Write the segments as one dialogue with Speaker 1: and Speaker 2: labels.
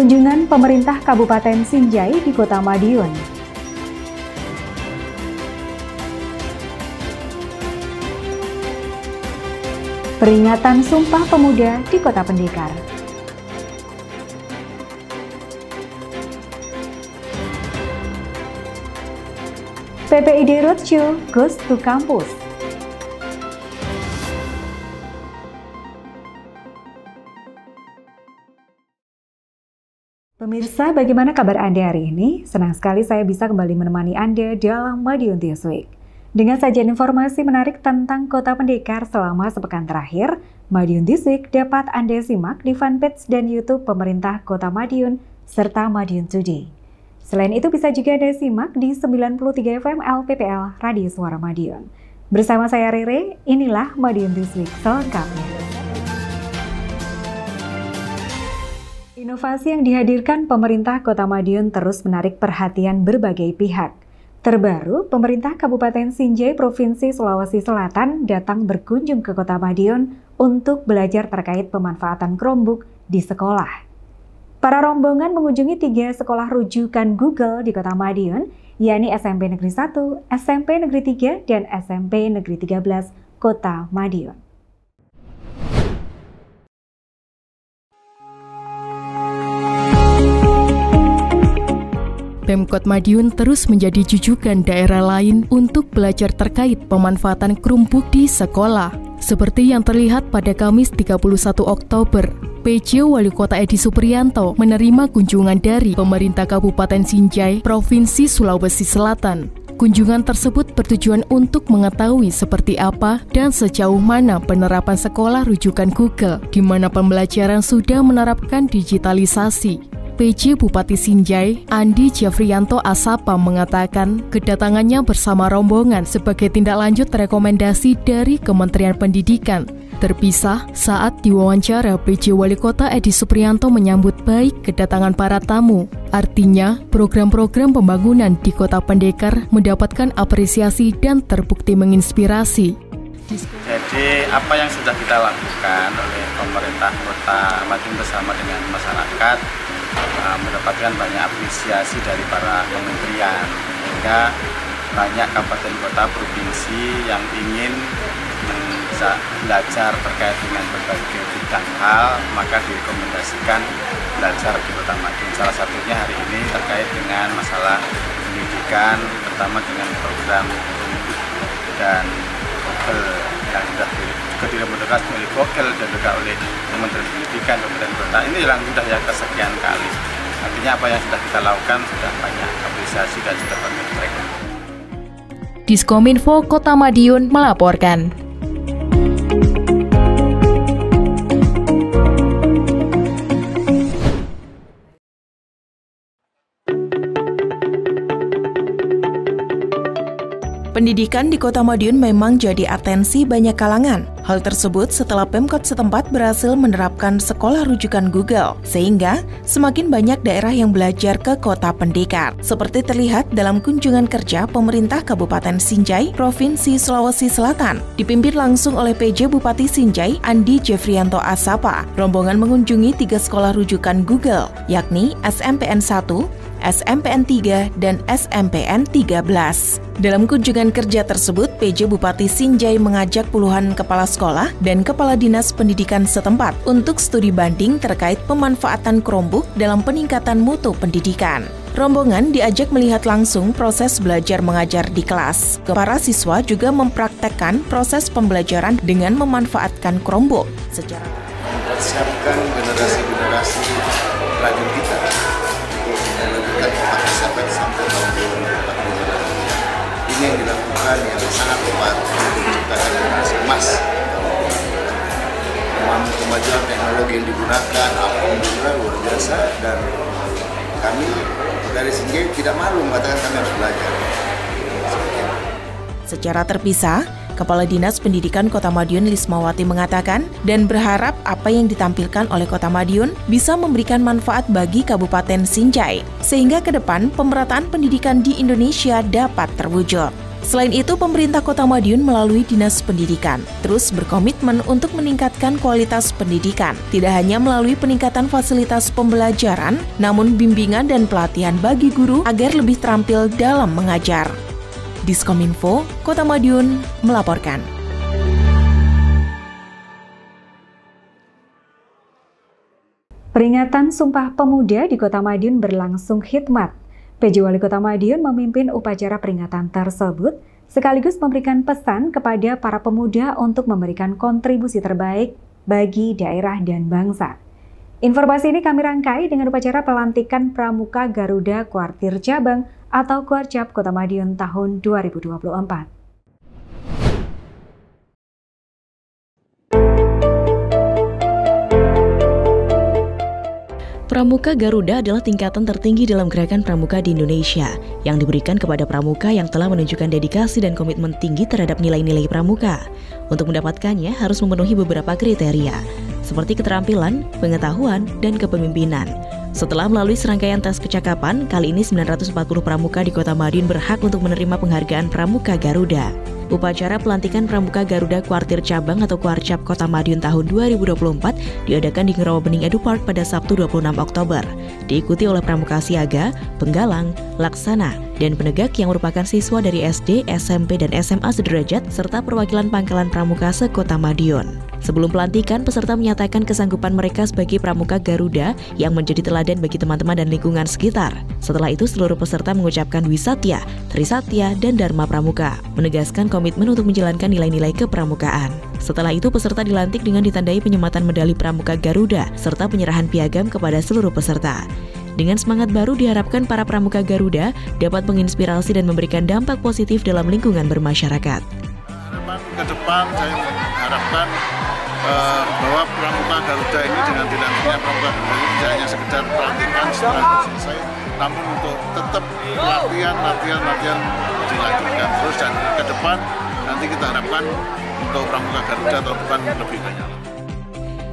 Speaker 1: Kunjungan pemerintah Kabupaten Sinjai di Kota Madiun. Peringatan Sumpah Pemuda di Kota Pendekar. PPID Roadshow Goes to Campus. Pemirsa, bagaimana kabar Anda hari ini? Senang sekali saya bisa kembali menemani Anda dalam Madiun This Week. Dengan sajian informasi menarik tentang Kota Pendekar selama sepekan terakhir, Madiun This Week dapat Anda simak di fanpage dan YouTube pemerintah Kota Madiun serta Madiun Today. Selain itu bisa juga Anda simak di 93 FM LPPL Radio Suara Madiun. Bersama saya Rere, inilah Madiun This Week selengkapnya. Inovasi yang dihadirkan pemerintah Kota Madiun terus menarik perhatian berbagai pihak. Terbaru, pemerintah Kabupaten Sinjai Provinsi Sulawesi Selatan datang berkunjung ke Kota Madiun untuk belajar terkait pemanfaatan Chromebook di sekolah. Para rombongan mengunjungi 3 sekolah rujukan Google di Kota Madiun, yakni SMP Negeri 1, SMP Negeri 3, dan SMP Negeri 13 Kota Madiun.
Speaker 2: Pemkot Madiun terus menjadi jujukan daerah lain untuk belajar terkait pemanfaatan Chromebook di sekolah. Seperti yang terlihat pada Kamis 31 Oktober, PJ Wali Kota Edi Supriyanto menerima kunjungan dari pemerintah Kabupaten Sinjai, Provinsi Sulawesi Selatan. Kunjungan tersebut bertujuan untuk mengetahui seperti apa dan sejauh mana penerapan sekolah rujukan Google, di mana pembelajaran sudah menerapkan digitalisasi. PJ Bupati Sinjai, Andi Jafrianto Asapa mengatakan kedatangannya bersama rombongan sebagai tindak lanjut rekomendasi dari Kementerian Pendidikan. Terpisah, saat diwawancara PJ Wali Kota Edi Supriyanto menyambut baik kedatangan para tamu. Artinya, program-program pembangunan di Kota Pendekar mendapatkan apresiasi dan terbukti menginspirasi.
Speaker 3: Jadi apa yang sudah kita lakukan oleh pemerintah Kota Madiun bersama dengan masyarakat mendapatkan banyak apresiasi dari para kementerian, sehingga banyak kabupaten kota provinsi yang ingin bisa belajar terkait dengan berbagai bidang hal, maka direkomendasikan belajar di Kota Madiun. Salah satunya hari ini terkait dengan masalah pendidikan, terutama dengan program dan Google yang sudah direkomendasikan oleh Google dan juga oleh Kementerian Pendidikan Kabupaten Kota. Ini yang sudah yang kesekian kali. Artinya apa yang sudah kita lakukan sudah banyak apresiasi dan sudah banyak mereka.
Speaker 2: Diskominfo Kota Madiun melaporkan. Pendidikan di Kota Madiun memang jadi atensi banyak kalangan. Hal tersebut setelah Pemkot setempat berhasil menerapkan sekolah rujukan Google, sehingga semakin banyak daerah yang belajar ke Kota Pendekar. Seperti terlihat dalam kunjungan kerja pemerintah Kabupaten Sinjai, Provinsi Sulawesi Selatan, dipimpin langsung oleh PJ Bupati Sinjai, Andi Jafrianto Asapa. Rombongan mengunjungi 3 sekolah rujukan Google, yakni SMPN 1, SMPN 3, dan SMPN 13. Dalam kunjungan kerja tersebut, PJ Bupati Sinjai mengajak puluhan kepala sekolah dan kepala dinas pendidikan setempat untuk studi banding terkait pemanfaatan Chromebook dalam peningkatan mutu pendidikan. Rombongan diajak melihat langsung proses belajar mengajar di kelas. Para siswa juga mempraktekkan proses pembelajaran dengan memanfaatkan Chromebook. Secara
Speaker 4: mempersiapkan generasi-generasi pelajar kita sampai tahun 2045. Ini yang dilakukan yang sangat tepat untuk menciptakan generasi emas. Kemajuan teknologi yang digunakan alhamdulillah luar biasa, dan kami dari Sinjai tidak malu mengatakan kami harus belajar.
Speaker 2: Secara terpisah, Kepala Dinas Pendidikan Kota Madiun Lismawati mengatakan dan berharap apa yang ditampilkan oleh Kota Madiun bisa memberikan manfaat bagi Kabupaten Sinjai, sehingga ke depan pemerataan pendidikan di Indonesia dapat terwujud. Selain itu, pemerintah Kota Madiun melalui Dinas Pendidikan terus berkomitmen untuk meningkatkan kualitas pendidikan, tidak hanya melalui peningkatan fasilitas pembelajaran, namun bimbingan dan pelatihan bagi guru agar lebih terampil dalam mengajar. Diskominfo, Kota Madiun melaporkan.
Speaker 1: Peringatan Sumpah Pemuda di Kota Madiun berlangsung khidmat. PJ Wali Kota Madiun memimpin upacara peringatan tersebut, sekaligus memberikan pesan kepada para pemuda untuk memberikan kontribusi terbaik bagi daerah dan bangsa. Informasi ini kami rangkai dengan upacara pelantikan Pramuka Garuda Kuartir Cabang atau Kuarcap Kota Madiun tahun 2024.
Speaker 5: Pramuka Garuda adalah tingkatan tertinggi dalam gerakan pramuka di Indonesia yang diberikan kepada pramuka yang telah menunjukkan dedikasi dan komitmen tinggi terhadap nilai-nilai pramuka. Untuk mendapatkannya harus memenuhi beberapa kriteria, seperti keterampilan, pengetahuan, dan kepemimpinan. Setelah melalui serangkaian tes kecakapan, kali ini 940 pramuka di Kota Madiun berhak untuk menerima penghargaan Pramuka Garuda. Upacara pelantikan Pramuka Garuda Kuartir Cabang atau Kuarcap Kota Madiun tahun 2024 diadakan di Ngerawa Bening Edu Park pada Sabtu 26 Oktober. Diikuti oleh pramuka siaga, penggalang, laksana, dan penegak yang merupakan siswa dari SD, SMP, dan SMA sederajat serta perwakilan pangkalan pramuka se-Kota Madiun. Sebelum pelantikan, peserta menyatakan kesanggupan mereka sebagai Pramuka Garuda yang menjadi teladan bagi teman-teman dan lingkungan sekitar. Setelah itu, seluruh peserta mengucapkan Wisatya, Trisatya, dan Dharma Pramuka, menegaskan komitmen untuk menjalankan nilai-nilai kepramukaan. Setelah itu, peserta dilantik dengan ditandai penyematan medali Pramuka Garuda serta penyerahan piagam kepada seluruh peserta. Dengan semangat baru, diharapkan para Pramuka Garuda dapat menginspirasi dan memberikan dampak positif dalam lingkungan bermasyarakat.
Speaker 6: Harapan ke depan, saya harapkan bahwa Pramuka Garuda ini dengan dinamiknya Pramuka Garuda ini tidak hanya sekedar pelantikan setelah itu selesai, namun untuk tetap latihan dilanjutkan terus, dan ke depan nanti kita harapkan untuk Pramuka Garuda tahun depan lebih banyak.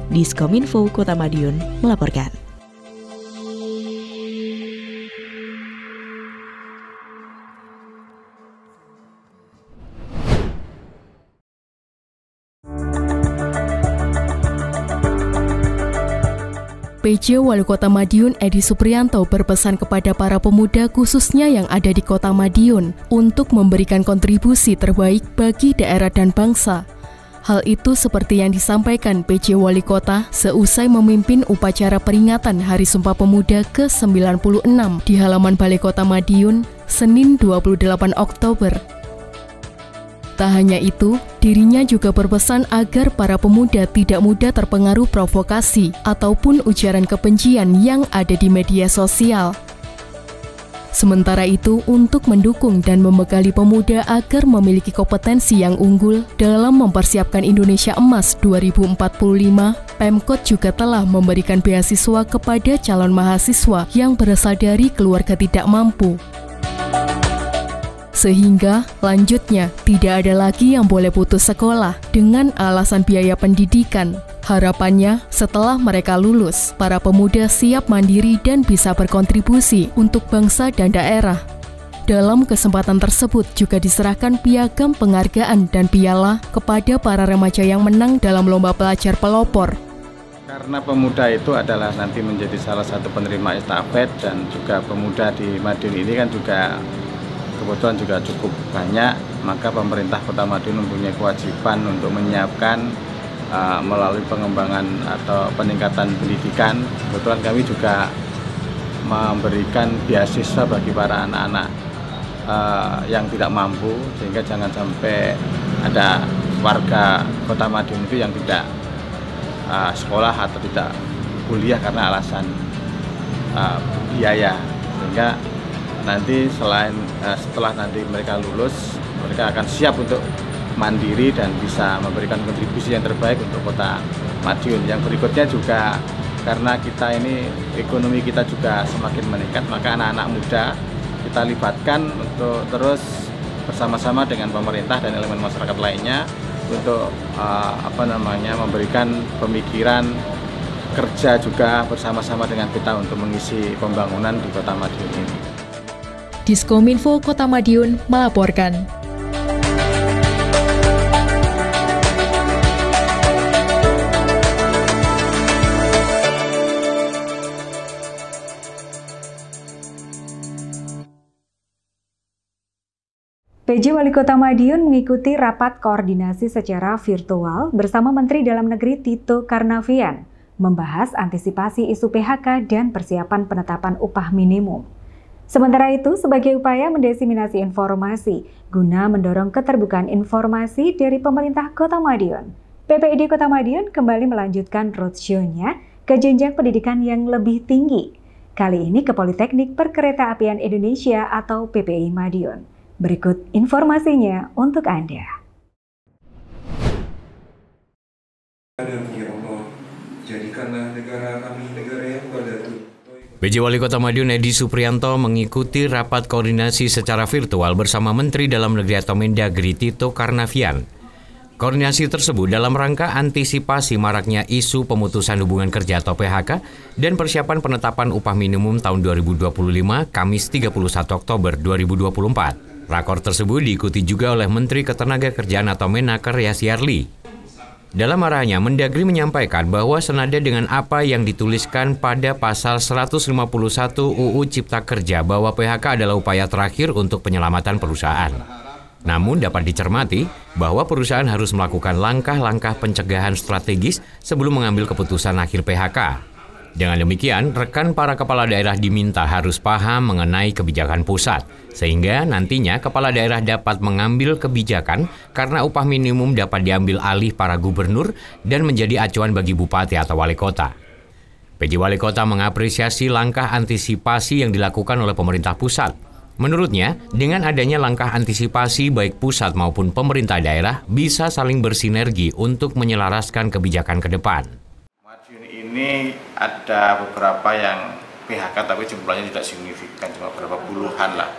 Speaker 5: Diskominfo Kota Madiun melaporkan.
Speaker 7: PJ Wali Kota Madiun Edi Supriyanto berpesan kepada para pemuda khususnya yang ada di Kota Madiun untuk memberikan kontribusi terbaik bagi daerah dan bangsa. Hal itu seperti yang disampaikan PJ Wali Kota seusai memimpin upacara peringatan Hari Sumpah Pemuda ke-96 di halaman Balai Kota Madiun, Senin 28 Oktober. Tak hanya itu, dirinya juga berpesan agar para pemuda tidak mudah terpengaruh provokasi ataupun ujaran kebencian yang ada di media sosial. Sementara itu, untuk mendukung dan membekali pemuda agar memiliki kompetensi yang unggul dalam mempersiapkan Indonesia Emas 2045, Pemkot juga telah memberikan beasiswa kepada calon mahasiswa yang berasal dari keluarga tidak mampu. Sehingga lanjutnya tidak ada lagi yang boleh putus sekolah dengan alasan biaya pendidikan. Harapannya setelah mereka lulus, para pemuda siap mandiri dan bisa berkontribusi untuk bangsa dan daerah. Dalam kesempatan tersebut juga diserahkan piagam penghargaan dan piala kepada para remaja yang menang dalam lomba pelajar pelopor.
Speaker 3: Karena pemuda itu adalah nanti menjadi salah satu penerima estafet, dan juga pemuda di Madiun ini kan juga kebetulan juga cukup banyak, maka pemerintah Kota Madiun mempunyai kewajiban untuk menyiapkan melalui pengembangan atau peningkatan pendidikan. Kebetulan kami juga memberikan beasiswa bagi para anak-anak yang tidak mampu, sehingga jangan sampai ada warga Kota Madiun itu yang tidak sekolah atau tidak kuliah karena alasan biaya, sehingga nanti setelah nanti mereka lulus, mereka akan siap untuk mandiri dan bisa memberikan kontribusi yang terbaik untuk Kota Madiun. Yang berikutnya juga karena kita ini ekonomi kita juga semakin meningkat, maka anak-anak muda kita libatkan untuk terus bersama-sama dengan pemerintah dan elemen masyarakat lainnya untuk memberikan pemikiran kerja juga bersama-sama dengan kita untuk mengisi pembangunan di Kota Madiun ini.
Speaker 7: Diskominfo Kota Madiun melaporkan.
Speaker 1: PJ Wali Kota Madiun mengikuti rapat koordinasi secara virtual bersama Menteri Dalam Negeri Tito Karnavian, membahas antisipasi isu PHK dan persiapan penetapan upah minimum. Sementara itu, sebagai upaya mendiseminasi informasi, guna mendorong keterbukaan informasi dari pemerintah Kota Madiun, PPID Kota Madiun kembali melanjutkan roadshow-nya ke jenjang pendidikan yang lebih tinggi. Kali ini ke Politeknik Perkeretaapian Indonesia atau PPI Madiun. Berikut informasinya untuk Anda.
Speaker 8: Jadikanlah negara kami negara yang berdaulat.
Speaker 9: PJ Wali Kota Madiun Edi Supriyanto mengikuti rapat koordinasi secara virtual bersama Menteri Dalam Negeri atau Mendagri Tito Karnavian. Koordinasi tersebut dalam rangka antisipasi maraknya isu pemutusan hubungan kerja atau PHK dan persiapan penetapan upah minimum tahun 2025 Kamis 31 Oktober 2024. Rakor tersebut diikuti juga oleh Menteri Ketenagakerjaan atau Menaker Yasyarli. Dalam arahannya, Mendagri menyampaikan bahwa senada dengan apa yang dituliskan pada pasal 151 UU Cipta Kerja bahwa PHK adalah upaya terakhir untuk penyelamatan perusahaan. Namun dapat dicermati bahwa perusahaan harus melakukan langkah-langkah pencegahan strategis sebelum mengambil keputusan akhir PHK. Dengan demikian, rekan para kepala daerah diminta harus paham mengenai kebijakan pusat, sehingga nantinya kepala daerah dapat mengambil kebijakan karena upah minimum dapat diambil alih para gubernur dan menjadi acuan bagi bupati atau wali kota. PJ Wali Kota mengapresiasi langkah antisipasi yang dilakukan oleh pemerintah pusat. Menurutnya, dengan adanya langkah antisipasi baik pusat maupun pemerintah daerah bisa saling bersinergi untuk menyelaraskan kebijakan ke depan.
Speaker 3: Ini ada beberapa yang PHK tapi jumlahnya tidak signifikan, cuma berapa puluhan lah.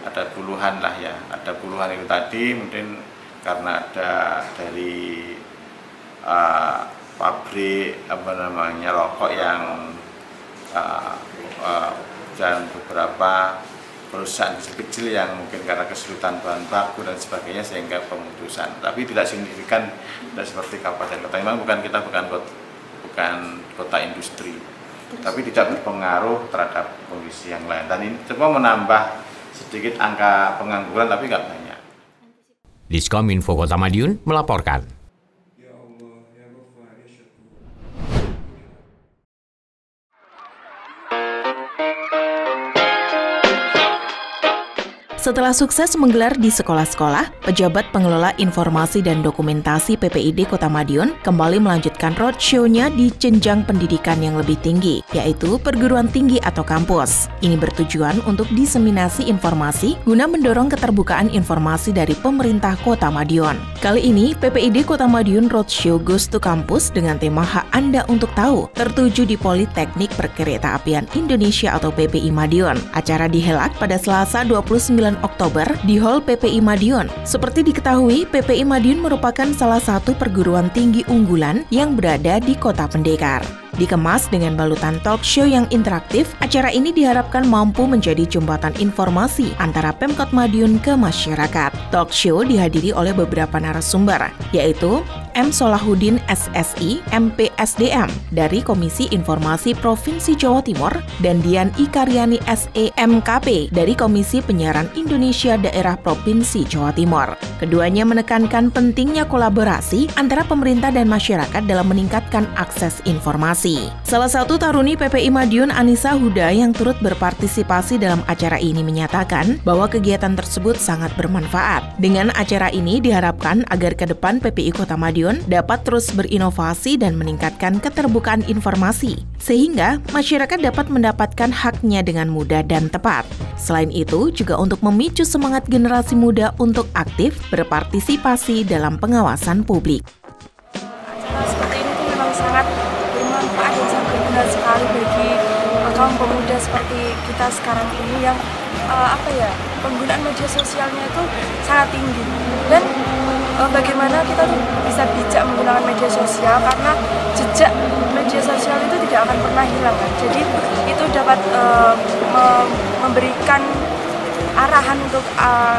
Speaker 3: Ada puluhan lah ya, ada puluhan itu tadi mungkin karena ada dari pabrik rokok yang dan beberapa perusahaan kecil yang mungkin karena kesulitan bahan baku dan sebagainya sehingga pemutusan. Tapi tidak signifikan, tidak seperti kabupaten kota. Memang kita bukan kota industri, tapi tidak berpengaruh terhadap kondisi yang lain. Dan ini semua menambah sedikit angka pengangguran, tapi nggak banyak.
Speaker 9: Diskominfo Kota Madiun melaporkan.
Speaker 2: Setelah sukses menggelar di sekolah-sekolah, pejabat pengelola informasi dan dokumentasi PPID Kota Madiun kembali melanjutkan roadshow-nya di jenjang pendidikan yang lebih tinggi, yaitu perguruan tinggi atau kampus. Ini bertujuan untuk diseminasi informasi guna mendorong keterbukaan informasi dari pemerintah Kota Madiun. Kali ini, PPID Kota Madiun Roadshow Goes to Campus dengan tema Hak Anda Untuk Tahu, tertuju di Politeknik Perkeretaapian Indonesia atau PPI Madiun. Acara dihelat pada Selasa 29 Oktober di Hall PPI Madiun. Seperti diketahui, PPI Madiun merupakan salah satu perguruan tinggi unggulan yang berada di Kota Pendekar. Dikemas dengan balutan talk show yang interaktif, acara ini diharapkan mampu menjadi jembatan informasi antara Pemkot Madiun ke masyarakat. Talk show dihadiri oleh beberapa narasumber, yaitu M. Solahuddin SSI, MPSDM dari Komisi Informasi Provinsi Jawa Timur dan Dian Ikaryani SE, MKP dari Komisi Penyiaran Indonesia Daerah Provinsi Jawa Timur. Keduanya menekankan pentingnya kolaborasi antara pemerintah dan masyarakat dalam meningkatkan akses informasi. Salah satu taruni PPI Madiun, Anissa Huda, yang turut berpartisipasi dalam acara ini menyatakan bahwa kegiatan tersebut sangat bermanfaat. Dengan acara ini diharapkan agar ke depan PPI Kota Madiun dapat terus berinovasi dan meningkatkan keterbukaan informasi, sehingga masyarakat dapat mendapatkan haknya dengan mudah dan tepat. Selain itu, juga untuk memicu semangat generasi muda untuk aktif berpartisipasi dalam pengawasan publik.
Speaker 10: Acara seperti ini tuh memang sangat bermanfaat dan sangat berguna sekali bagi kaum pemuda seperti kita sekarang ini yang penggunaan media sosialnya itu sangat tinggi, dan bagaimana kita tuh bisa bijak menggunakan media sosial karena jejak media sosial itu tidak akan pernah hilang kan. Jadi itu dapat memberikan arahan untuk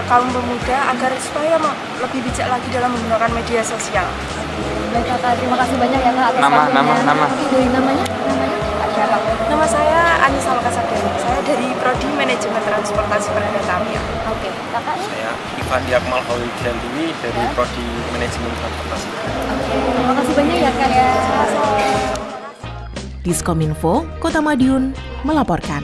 Speaker 10: kaum pemuda agar supaya lebih bijak lagi dalam menggunakan media sosial.
Speaker 11: Baik Kak, terima kasih banyak ya Kak atas
Speaker 10: Nama.
Speaker 11: Namanya?
Speaker 10: Nama saya Anissa Lokasabdani. Saya dari Prodi Manajemen Transportasi Perkereta Apian.
Speaker 11: Oke, kakak?
Speaker 12: Saya Ivan Yakmal Holidiantini dari Prodi Manajemen Transportasi.
Speaker 11: Oke, terima kasih banyak ya Kak ya.
Speaker 2: Diskominfo, Kota Madiun melaporkan.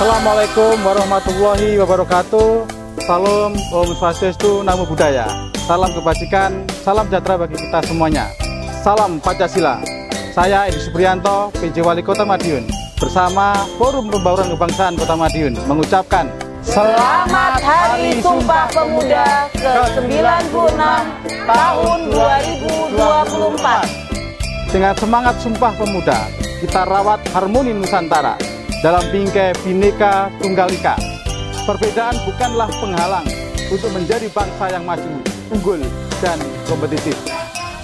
Speaker 13: Assalamualaikum warahmatullahi wabarakatuh. Salam, Om Swastiastu, Namo Buddhaya. Salam kebajikan, salam sejahtera bagi kita semuanya. Salam Pancasila. Saya Edi Supriyanto, PJ Wali Kota Madiun, bersama Forum Pembauran Kebangsaan Kota Madiun mengucapkan
Speaker 14: Selamat Hari Sumpah Pemuda ke-96 tahun 2024.
Speaker 13: Dengan semangat Sumpah Pemuda, kita rawat harmoni Nusantara dalam bingkai Bhinneka Tunggal Ika. Perbedaan bukanlah penghalang untuk menjadi bangsa yang maju, unggul, dan kompetitif.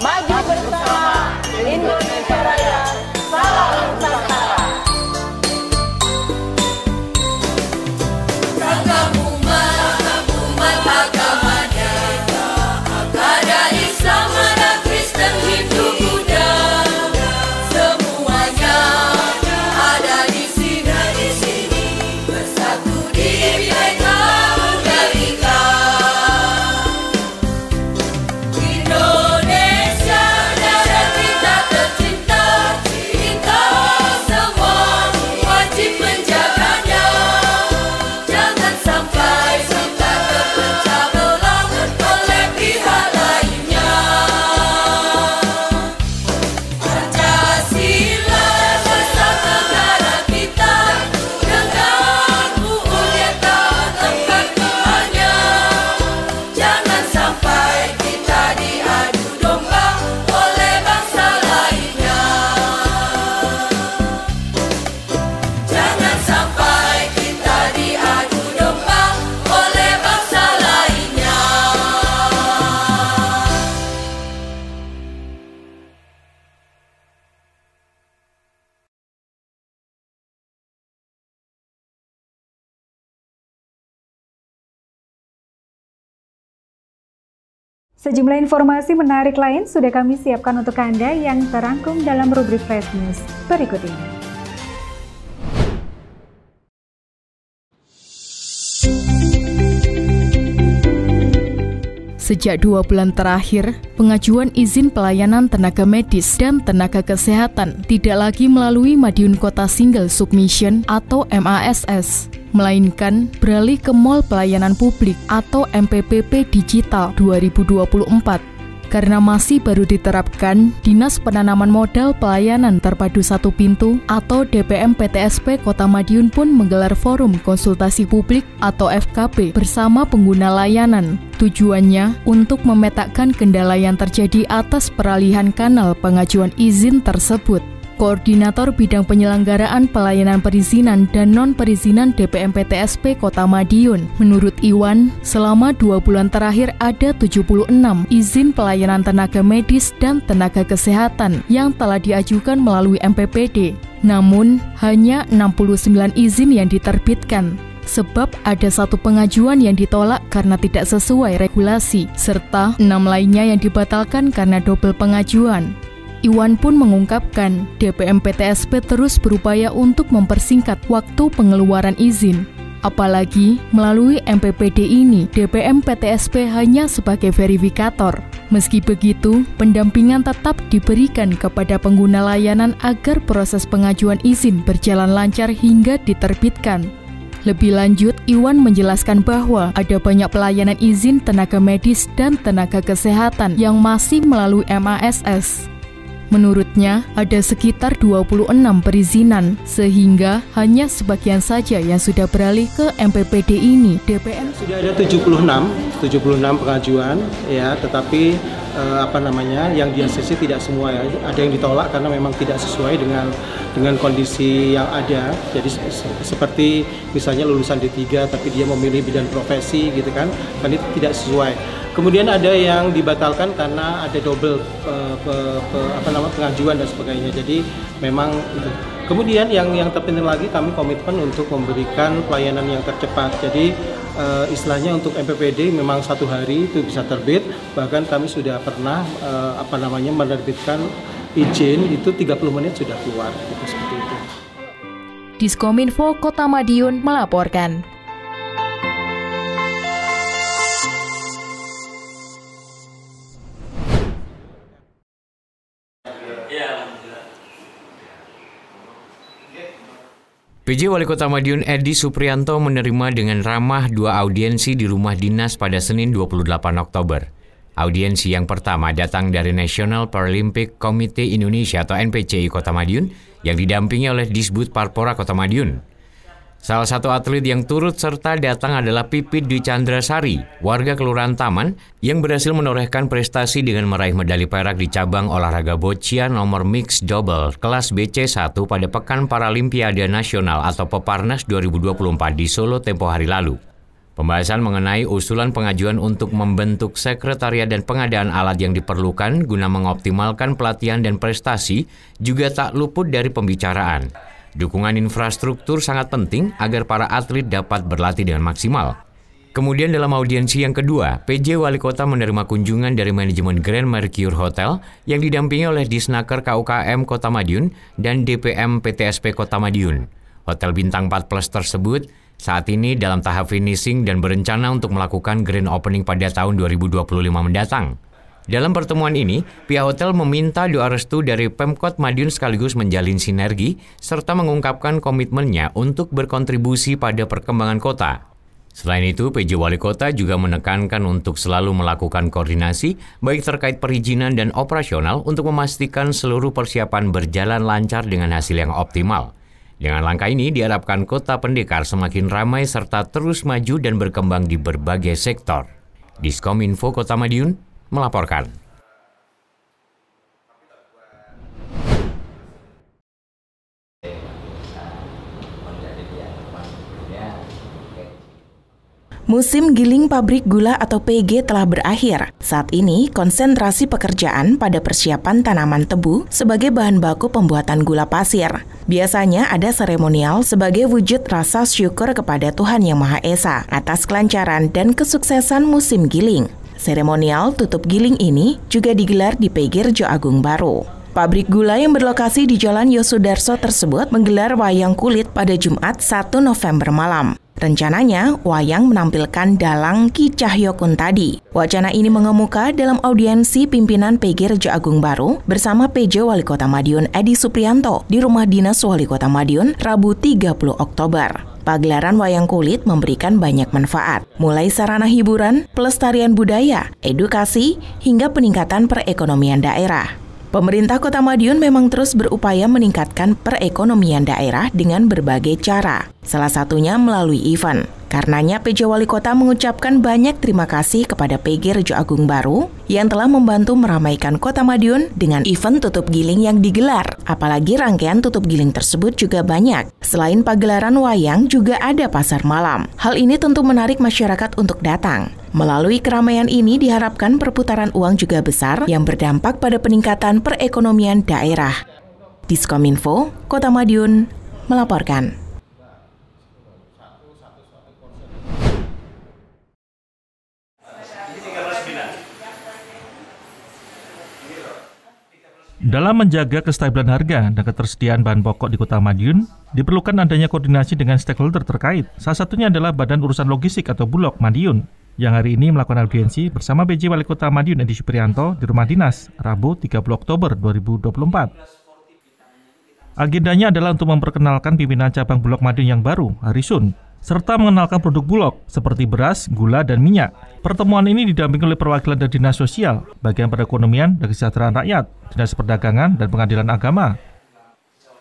Speaker 14: Maju bersama Indonesia Raya, salam Nusantara.
Speaker 15: Ragam umat agamanya, ada Islam, ada Kristen, Hindu, Buddha, semuanya ada di sini, bersatu di Bhinneka Tunggal Ika. Indonesia negara kita tercinta, kita semua wajib menjaganya. Jangan sampai kita terpecah belah oleh pihak lainnya. Pancasila dasar negara kita, dengan UUD tahun 45-nya. Jangan sampai kita diadu domba oleh bangsa lainnya. Jangan sampai kita diadu domba oleh bangsa lainnya.
Speaker 1: Sejumlah informasi menarik lain sudah kami siapkan untuk Anda yang terangkum dalam rubrik Flash News berikut ini.
Speaker 7: Sejak 2 bulan terakhir, pengajuan izin pelayanan tenaga medis dan tenaga kesehatan tidak lagi melalui Madiun Kota Single Submission atau MASS, melainkan beralih ke Mall Pelayanan Publik atau MPPP Digital 2024. Karena masih baru diterapkan, Dinas Penanaman Modal Pelayanan Terpadu Satu Pintu atau DPM PTSP Kota Madiun pun menggelar forum konsultasi publik atau FKP bersama pengguna layanan. Tujuannya untuk memetakan kendala yang terjadi atas peralihan kanal pengajuan izin tersebut. Koordinator Bidang Penyelenggaraan Pelayanan Perizinan dan Non-Perizinan DPM PTSP Kota Madiun, menurut Iwan, selama 2 bulan terakhir ada 76 izin pelayanan tenaga medis dan tenaga kesehatan yang telah diajukan melalui MPPD. Namun, hanya 69 izin yang diterbitkan. Sebab ada 1 pengajuan yang ditolak karena tidak sesuai regulasi, serta 6 lainnya yang dibatalkan karena double pengajuan. Iwan pun mengungkapkan, DPM PTSP terus berupaya untuk mempersingkat waktu pengeluaran izin. Apalagi, melalui MPPD ini, DPM PTSP hanya sebagai verifikator. Meski begitu, pendampingan tetap diberikan kepada pengguna layanan agar proses pengajuan izin berjalan lancar hingga diterbitkan. Lebih lanjut, Iwan menjelaskan bahwa ada banyak pelayanan izin tenaga medis dan tenaga kesehatan yang masih melalui MASS. Menurutnya, ada sekitar 26 perizinan, sehingga hanya sebagian saja yang sudah beralih ke MPPD ini. DPM
Speaker 16: sudah ada 76 pengajuan, ya, tetapi yang di ACC tidak semua, ya. Ada yang ditolak karena memang tidak sesuai dengan kondisi yang ada. Jadi seperti misalnya lulusan D3 tapi dia memilih bidang profesi gitu kan itu tidak sesuai. Kemudian ada yang dibatalkan karena ada double pengajuan dan sebagainya. Jadi memang itu. Kemudian yang terpenting lagi, kami komitmen untuk memberikan pelayanan yang tercepat. Jadi istilahnya untuk MPPD memang 1 hari itu bisa terbit. Bahkan kami sudah pernah menerbitkan izin itu 30 menit sudah keluar. Gitu, seperti itu.
Speaker 7: Diskominfo Kota Madiun melaporkan.
Speaker 9: PJ Wali Kota Madiun Edi Suprianto menerima dengan ramah 2 audiensi di rumah dinas pada Senin 28 Oktober. Audiensi yang pertama datang dari National Paralympic Committee Indonesia atau NPCI Kota Madiun yang didampingi oleh Disbud Parpora Kota Madiun. Salah satu atlet yang turut serta datang adalah Pipit Dwi Chandrasari, warga Kelurahan Taman, yang berhasil menorehkan prestasi dengan meraih medali perak di cabang olahraga boccia nomor mixed double kelas BC1 pada Pekan Paralimpiade Nasional atau Peparnas 2024 di Solo tempo hari lalu. Pembahasan mengenai usulan pengajuan untuk membentuk sekretariat dan pengadaan alat yang diperlukan guna mengoptimalkan pelatihan dan prestasi juga tak luput dari pembicaraan. Dukungan infrastruktur sangat penting agar para atlet dapat berlatih dengan maksimal. Kemudian dalam audiensi yang kedua, PJ Wali Kota menerima kunjungan dari manajemen Grand Mercure Hotel yang didampingi oleh Disnaker KUKM Kota Madiun dan DPM PTSP Kota Madiun. Hotel Bintang 4 Plus tersebut saat ini dalam tahap finishing dan berencana untuk melakukan grand opening pada tahun 2025 mendatang. Dalam pertemuan ini, pihak hotel meminta doa restu dari Pemkot Madiun sekaligus menjalin sinergi serta mengungkapkan komitmennya untuk berkontribusi pada perkembangan kota. Selain itu, PJ Wali Kota juga menekankan untuk selalu melakukan koordinasi baik terkait perizinan dan operasional untuk memastikan seluruh persiapan berjalan lancar dengan hasil yang optimal. Dengan langkah ini diharapkan Kota Pendekar semakin ramai serta terus maju dan berkembang di berbagai sektor. Diskominfo Kota Madiun melaporkan.
Speaker 2: Musim giling pabrik gula atau PG telah berakhir. Saat ini, konsentrasi pekerjaan pada persiapan tanaman tebu sebagai bahan baku pembuatan gula pasir. Biasanya ada seremonial sebagai wujud rasa syukur kepada Tuhan Yang Maha Esa atas kelancaran dan kesuksesan musim giling. Seremonial tutup giling ini juga digelar di PG Rejo Agung Baru. Pabrik gula yang berlokasi di Jalan Yosudarso tersebut menggelar wayang kulit pada Jumat 1 November malam. Rencananya, wayang menampilkan dalang Ki Cahyo Kuntadi. Wacana ini mengemuka dalam audiensi pimpinan PG Rejo Agung Baru bersama PJ Wali Kota Madiun Edi Suprianto di Rumah Dinas Wali Kota Madiun Rabu 30 Oktober. Pagelaran wayang kulit memberikan banyak manfaat, mulai sarana hiburan, pelestarian budaya, edukasi, hingga peningkatan perekonomian daerah. Pemerintah Kota Madiun memang terus berupaya meningkatkan perekonomian daerah dengan berbagai cara, salah satunya melalui event. Karenanya PJ Wali Kota mengucapkan banyak terima kasih kepada PG Rejo Agung Baru yang telah membantu meramaikan Kota Madiun dengan event tutup giling yang digelar. Apalagi rangkaian tutup giling tersebut juga banyak. Selain pagelaran wayang, juga ada pasar malam. Hal ini tentu menarik masyarakat untuk datang. Melalui keramaian ini diharapkan perputaran uang juga besar yang berdampak pada peningkatan perekonomian daerah. Diskominfo, Kota Madiun, melaporkan.
Speaker 17: Dalam menjaga kestabilan harga dan ketersediaan bahan pokok di Kota Madiun, diperlukan adanya koordinasi dengan stakeholder terkait. Salah satunya adalah Badan Urusan Logistik atau Bulog Madiun, yang hari ini melakukan audiensi bersama PJ Wali Kota Madiun Edi Supriyanto di Rumah Dinas, Rabu 30 Oktober 2024. Agendanya adalah untuk memperkenalkan pimpinan cabang Bulog Madiun yang baru, Harisun, serta mengenalkan produk Bulog seperti beras, gula, dan minyak. Pertemuan ini didampingi oleh perwakilan dari Dinas Sosial, Bagian Perekonomian dan Kesejahteraan Rakyat, Dinas Perdagangan, dan Pengadilan Agama.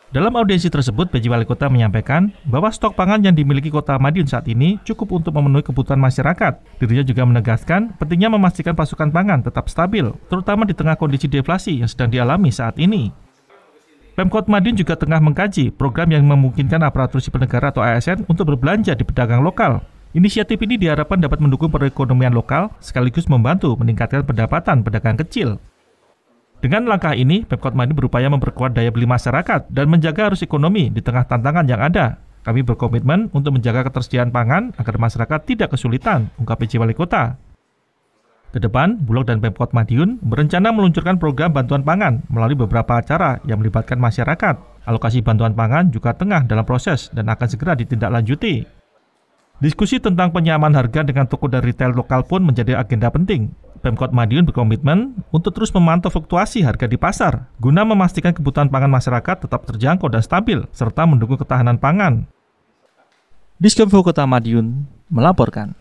Speaker 17: Dalam audiensi tersebut, PJ Wali Kota menyampaikan bahwa stok pangan yang dimiliki Kota Madiun saat ini cukup untuk memenuhi kebutuhan masyarakat. Dirinya juga menegaskan pentingnya memastikan pasokan pangan tetap stabil, terutama di tengah kondisi deflasi yang sedang dialami saat ini. Pemkot Madiun juga tengah mengkaji program yang memungkinkan aparatur sipil negara atau ASN untuk berbelanja di pedagang lokal. Inisiatif ini diharapkan dapat mendukung perekonomian lokal sekaligus membantu meningkatkan pendapatan pedagang kecil. Dengan langkah ini, Pemkot Madiun berupaya memperkuat daya beli masyarakat dan menjaga arus ekonomi di tengah tantangan yang ada. Kami berkomitmen untuk menjaga ketersediaan pangan agar masyarakat tidak kesulitan, ungkap PJ Wali Kota. Ke depan, Bulog dan Pemkot Madiun berencana meluncurkan program bantuan pangan melalui beberapa acara yang melibatkan masyarakat. Alokasi bantuan pangan juga tengah dalam proses dan akan segera ditindaklanjuti. Diskusi tentang penyamaan harga dengan toko dan retail lokal pun menjadi agenda penting. Pemkot Madiun berkomitmen untuk terus memantau fluktuasi harga di pasar, guna memastikan kebutuhan pangan masyarakat tetap terjangkau dan stabil, serta mendukung ketahanan pangan. Diskominfo Kota Madiun melaporkan.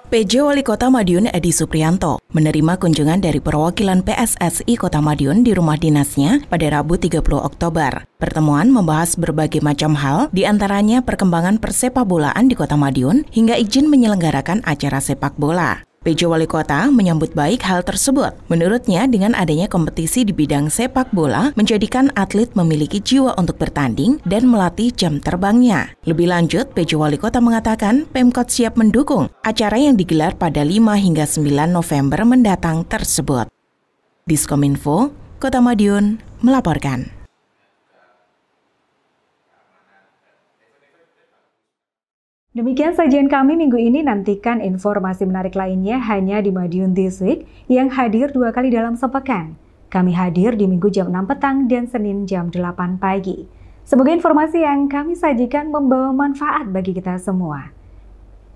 Speaker 2: PJ Wali Kota Madiun Edi Supriyanto menerima kunjungan dari perwakilan PSSI Kota Madiun di rumah dinasnya pada Rabu 30 Oktober. Pertemuan membahas berbagai macam hal, diantaranya perkembangan persepak bolaan di Kota Madiun hingga izin menyelenggarakan acara sepak bola. PJ Wali Kota menyambut baik hal tersebut. Menurutnya, dengan adanya kompetisi di bidang sepak bola, menjadikan atlet memiliki jiwa untuk bertanding dan melatih jam terbangnya. Lebih lanjut, PJ Wali Kota mengatakan Pemkot siap mendukung acara yang digelar pada 5 hingga 9 November mendatang tersebut. Diskominfo, Kota Madiun, melaporkan.
Speaker 1: Demikian sajian kami minggu ini, nantikan informasi menarik lainnya hanya di Madiun This Week yang hadir 2 kali dalam sepekan. Kami hadir di Minggu jam 6 petang dan Senin jam 8 pagi. Semoga informasi yang kami sajikan membawa manfaat bagi kita semua.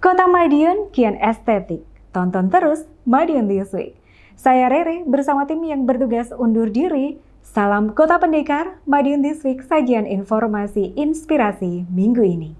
Speaker 1: Kota Madiun kian estetik, tonton terus Madiun This Week. Saya Rere bersama tim yang bertugas undur diri. Salam Kota Pendekar, Madiun This Week, sajian informasi inspirasi minggu ini.